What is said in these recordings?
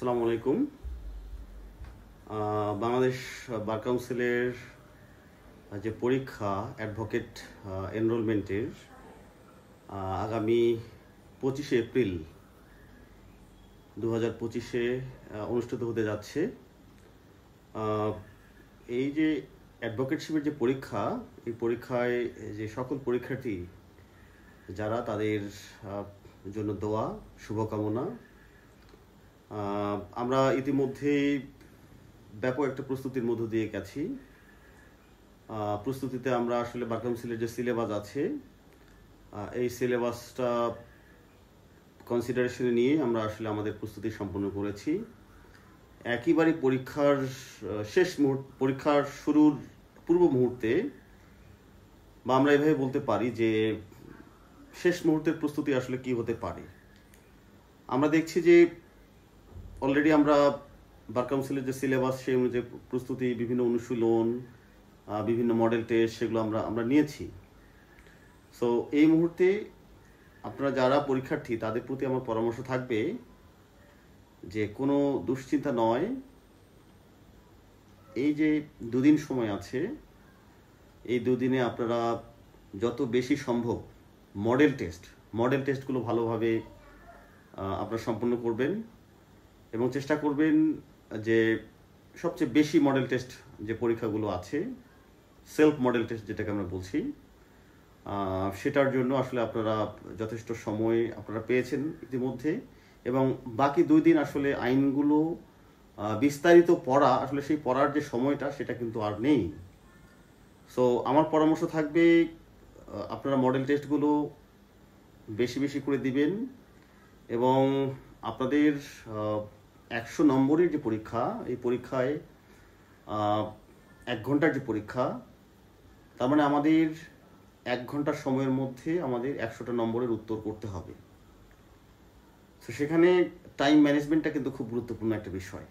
আসসালামু আলাইকুম। বাংলাদেশ বার কাউন্সিলের যে পরীক্ষা অ্যাডভোকেট এনরোলমেন্টের আগামী 25শে এপ্রিল 2025-এ অনুষ্ঠিত হতে যাচ্ছে। এই যে অ্যাডভোকেটশিপের যে পরীক্ষা, এই পরীক্ষায় যে সকল পরীক্ষার্থী যারা, তাদের জন্য দোয়া, শুভকামনা। আমরা ইতিমধ্যেই ব্যাপক একটা প্রস্তুতির মধ্য দিয়ে গেছি। প্রস্তুতিতে আমরা আসলে বার কাউন্সিলের যে সিলেবাস আছে, এই সিলেবাসটা কনসিডারেশনে নিয়ে আমরা আসলে আমাদের প্রস্তুতি সম্পন্ন করেছি। একেবারে পরীক্ষার পরীক্ষার শুরুর পূর্ব মুহূর্তে, বা আমরা এভাবে বলতে পারি যে শেষ মুহূর্তের প্রস্তুতি আসলে কি হতে পারে। আমরা দেখছি যে অলরেডি আমরা বার কাউন্সিলের যে সিলেবাস, সেই অনুযায়ী প্রস্তুতি, বিভিন্ন অনুশীলন, বিভিন্ন মডেল টেস্ট, সেগুলো আমরা নিয়েছি। সো এই মুহূর্তে আপনারা যারা পরীক্ষার্থী, তাদের প্রতি আমার পরামর্শ থাকবে যে কোনো দুশ্চিন্তা নয়। এই যে দুদিন সময় আছে, এই দুদিনে আপনারা যত বেশি সম্ভব মডেল টেস্টগুলো ভালোভাবে আপনারা সম্পন্ন করবেন এবং চেষ্টা করবেন যে সবচেয়ে বেশি মডেল টেস্ট যে পরীক্ষাগুলো আছে, সেলফ মডেল টেস্ট যেটাকে আমরা বলছি, সেটার জন্য আসলে আপনারা যথেষ্ট সময় আপনারা পেয়েছেন ইতিমধ্যে। এবং বাকি 2 দিন আসলে আইনগুলো বিস্তারিত পড়া, আসলে সেই পড়ার যে সময়টা, সেটা কিন্তু আর নেই। সো আমার পরামর্শ থাকবে আপনারা মডেল টেস্টগুলো বেশি বেশি করে দিবেন এবং আপনাদের 100 নম্বরের যে পরীক্ষা, এই পরীক্ষায় 1 ঘন্টার যে পরীক্ষা, তার মানে আমাদের 1 ঘন্টার সময়ের মধ্যে আমাদের 100টা নম্বরের উত্তর করতে হবে। তো সেখানে টাইম ম্যানেজমেন্টটা কিন্তু খুব গুরুত্বপূর্ণ একটা বিষয়।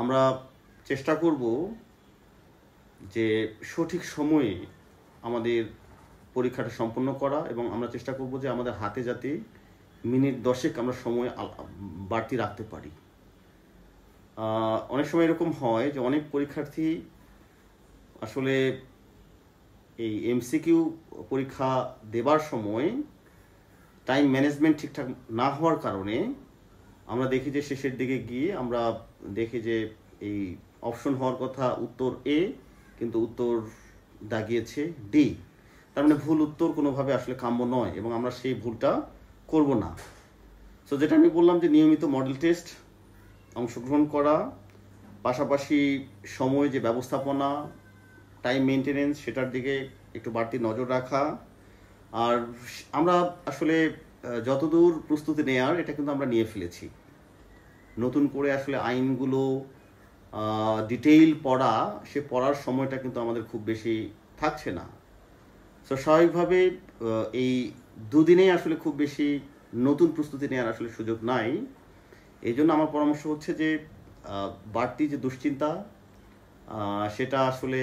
আমরা চেষ্টা করব যে সঠিক সময়ে আমাদের পরীক্ষাটা সম্পন্ন করা, এবং আমরা চেষ্টা করব যে আমাদের হাতে যাতে মিনিট 10 আমরা সময় বাড়তি রাখতে পারি। অনেক সময় এরকম হয় যে অনেক পরীক্ষার্থী আসলে এই এমসিকিউ পরীক্ষা দেবার সময় টাইম ম্যানেজমেন্ট ঠিকঠাক না হওয়ার কারণে আমরা দেখি যে শেষের দিকে গিয়ে আমরা দেখি যে এই অপশন হওয়ার কথা উত্তর এ, কিন্তু উত্তর দাগিয়েছে ডি। তার মানে ভুল উত্তর কোনোভাবে আসলে কাম্য নয়, এবং আমরা সেই ভুলটা করব না। সো যেটা আমি বললাম যে নিয়মিত মডেল টেস্ট অংশগ্রহণ করা, পাশাপাশি সময় যে ব্যবস্থাপনা, টাইম মেনটেনেন্স, সেটার দিকে একটু বাড়তি নজর রাখা। আর আমরা আসলে যতদূর প্রস্তুতি নেওয়ার, এটা কিন্তু আমরা নিয়ে ফেলেছি। নতুন করে আসলে আইনগুলো ডিটেইল পড়া, সে পড়ার সময়টা কিন্তু আমাদের খুব বেশি থাকছে না। সো স্বাভাবিকভাবে এই 2 দিনেই আসলে খুব বেশি নতুন প্রস্তুতি নেওয়ার আসলে সুযোগ নাই। এই জন্য আমার পরামর্শ হচ্ছে যে বাড়তি যে দুশ্চিন্তা, সেটা আসলে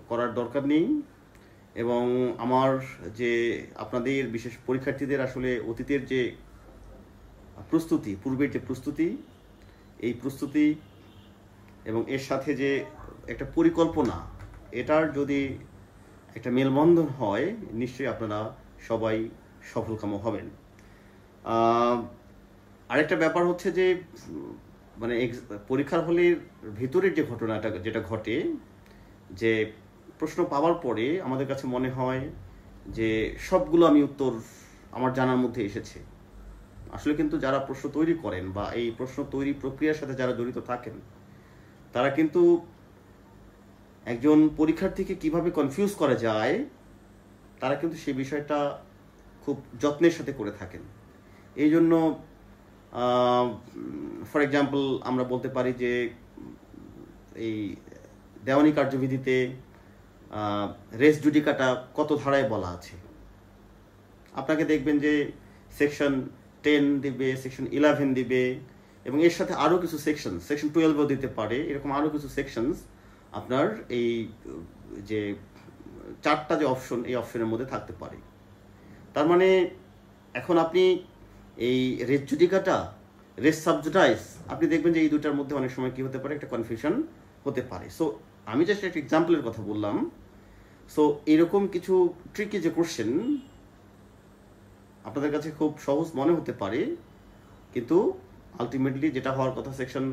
করার দরকার নেই। এবং আমার যে আপনাদের বিশেষ পরীক্ষার্থীদের আসলে অতীতের যে প্রস্তুতি, পূর্বের যে প্রস্তুতি, এই প্রস্তুতি এবং এর সাথে যে একটা পরিকল্পনা, এটার যদি একটা মেলবন্ধন হয়, নিশ্চয়ই আপনারা সবাই সফলকাম হবেন। আরেকটা ব্যাপার হচ্ছে যে মানে পরীক্ষার হলের ভিতরের যে ঘটনাটা যেটা ঘটে, যে প্রশ্ন পাওয়ার পরে আমাদের কাছে মনে হয় যে সবগুলো উত্তর আমার জানার মধ্যে এসেছে। আসলে কিন্তু যারা প্রশ্ন তৈরি করেন বা এই প্রশ্ন তৈরি প্রক্রিয়ার সাথে যারা জড়িত থাকেন, তারা কিন্তু একজন পরীক্ষার্থীকে কিভাবে কনফিউজ করা যায়, তারা কিন্তু সেই বিষয়টা খুব যত্নের সাথে করে থাকেন। এই জন্য ফর এক্সাম্পল আমরা বলতে পারি যে এই দেওয়ানি কার্যবিধিতে রেস জুডিকাটা কত ধারায় বলা আছে। আপনাকে দেখবেন যে সেকশন 10 দিবে, সেকশন 11 দিবে, এবং এর সাথে আরও কিছু সেকশন 12ও দিতে পারে। এরকম আরও কিছু সেকশনস আপনার এই যে 4টা যে অপশন, এই অপশনের মধ্যে থাকতে পারে। তার মানে এখন আপনি এই রেস জুডিকাটা, রেস সাবজুডাইস, আপনি দেখবেন যে এই দুটার মধ্যে অনেক সময় কি হতে পারে, একটা কনফিউশন হতে পারে। সো আমি জাস্ট একটা এক্সাম্পলের কথা বললাম। সো এরকম কিছু ট্রিকি যে কোশ্চেন আপনাদের কাছে খুব সহজ মনে হতে পারে, কিন্তু আলটিমেটলি যেটা হওয়ার কথা সেকশন,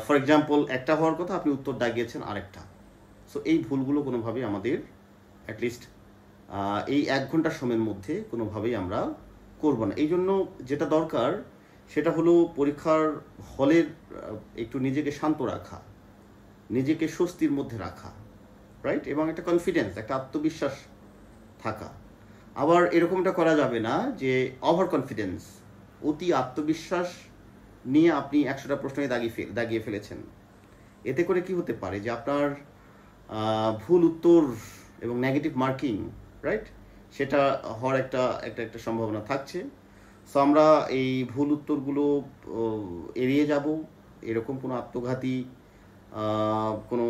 ফর এক্সাম্পল একটা হওয়ার কথা, আপনি উত্তর দাগিয়েছেন আরেকটা। সো এই ভুলগুলো কোনোভাবেই আমাদের অ্যাটলিস্ট এই 1 ঘন্টার সময়ের মধ্যে কোনোভাবেই আমরা করব না। এই জন্য যেটা দরকার সেটা হলো পরীক্ষার হলের একটু নিজেকে শান্ত রাখা, নিজেকে স্বস্তির মধ্যে রাখা, রাইট, এবং একটা কনফিডেন্স, একটা আত্মবিশ্বাস থাকা। আবার এরকমটা করা যাবে না যে ওভার কনফিডেন্স, অতি আত্মবিশ্বাস নিয়ে আপনি 100টা প্রশ্নে দাগিয়ে ফেলেছেন। এতে করে কি হতে পারে যে আপনার ভুল উত্তর এবং নেগেটিভ মার্কিং, রাইট, সেটা হওয়ার একটা সম্ভাবনা থাকছে। সো আমরা এই ভুল উত্তরগুলো এড়িয়ে যাব, এরকম কোনো আত্মঘাতী কোনো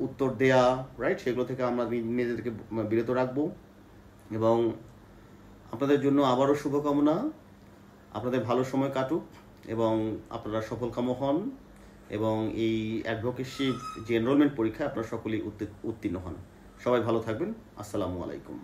উত্তর দেয়া, রাইট, সেগুলো থেকে আমরা নিজেদেরকে বিরত রাখবো। এবং আপনাদের জন্য আবারও শুভকামনা, আপনাদের ভালো সময় কাটুক এবং আপনারা সফলকাম হন, এবং এই অ্যাডভোকেসি যে এনরোলমেন্ট পরীক্ষায় আপনারা সকলেই উত্তীর্ণ হন। সবাই ভালো থাকবেন। আসসালামু আলাইকুম।